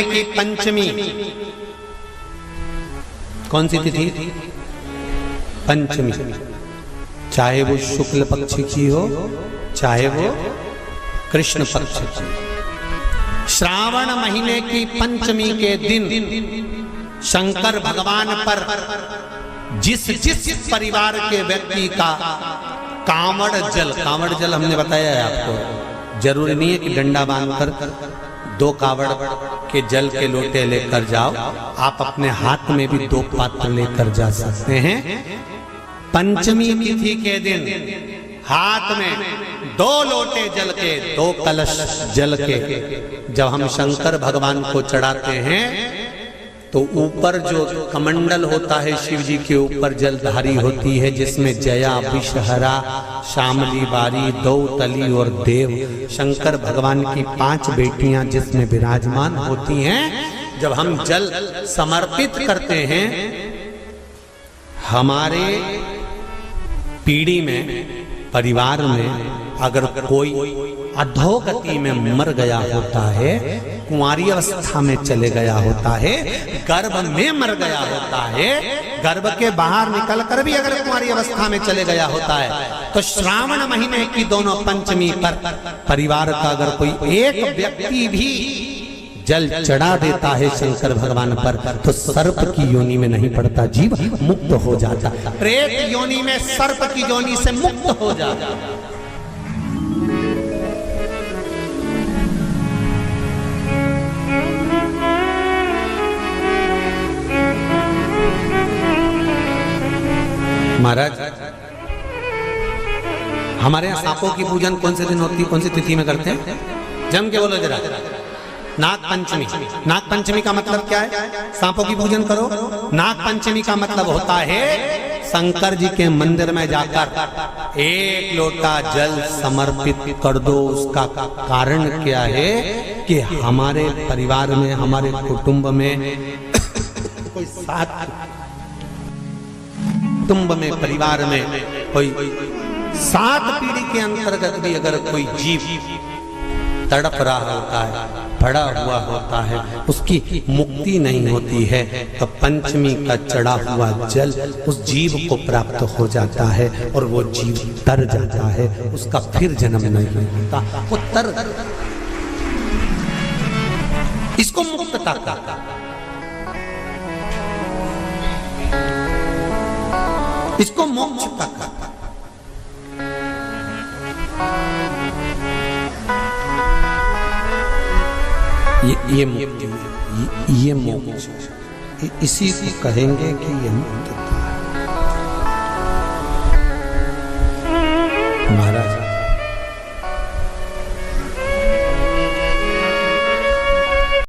की पंचमी, कौन सी तिथि? पंचमी, चाहे वो शुक्ल पक्ष की हो चाहे वो कृष्ण पक्ष की। श्रावण महीने की पंचमी के दिन शंकर भगवान पर जिस जिस परिवार के व्यक्ति का कांवड़ जल हमने बताया है आपको, जरूरी नहीं है कि डंडा बांधकर 2 कावड़ के जल के लोटे लेकर जाओ, आप अपने हाथ में भी 2 पात्र लेकर जा सकते हैं। पंचमी तिथि के दिन हाथ में 2 लोटे जल के, 2 कलश जल के जब हम शंकर भगवान को चढ़ाते हैं तो ऊपर जो कमंडल होता है शिव जी के ऊपर जलधारी होती है, जिसमें जया, विषहरा, शामली, बारी, दौतली और देव, शंकर भगवान की 5 बेटियां जिसमें विराजमान होती हैं। जब हम जल समर्पित करते हैं, हमारे पीढ़ी में, परिवार में अगर कोई अधोगति में मर गया होता है, कुंवारी अवस्था में चले गया होता है, गर्भ में मर गया होता है, गर्भ के बाहर निकलकर भी अगर कुंवारी अवस्था में चले गया होता है, तो श्रावण महीने की दोनों पंचमी पर परिवार का अगर कोई एक व्यक्ति भी जल चढ़ा देता है शंकर भगवान पर, तो सर्प की योनि में नहीं पड़ता, जीव मुक्त हो जाता, प्रेत योनि में सर्प की योनि से मुक्त हो जाता। महाराज, हमारे यहाँ सांपों की पूजन कौन से दिन होती है, कौन सी तिथि में करते हैं? जम के बोलो जरा। नाग पंचमी। नाग पंचमी का मतलब क्या है? सांपों की पूजन करो। नाग पंचमी का मतलब होता है शंकर जी के मंदिर में जाकर 1 लोटा जल समर्पित कर दो। उसका कारण क्या है कि हमारे परिवार में, हमारे कुटुंब में कोई 7 कुटुंब में, परिवार में कोई 7 पीढ़ी के अंतर्गत भी अगर कोई जीव तड़प रहा होता है, पड़ा हुआ होता है, उसकी मुक्ति नहीं होती है, तो पंचमी का चढ़ा हुआ जल उस जीव को प्राप्त हो जाता है और वो जीव तर जाता है, उसका फिर जन्म नहीं होता, वो तर, इसको मुक्तता कहता है, इसको मोक्ष का कहता है। ये मुक्ति, ये मोक्ष, इसी को कहेंगे कि ये मुक्ति।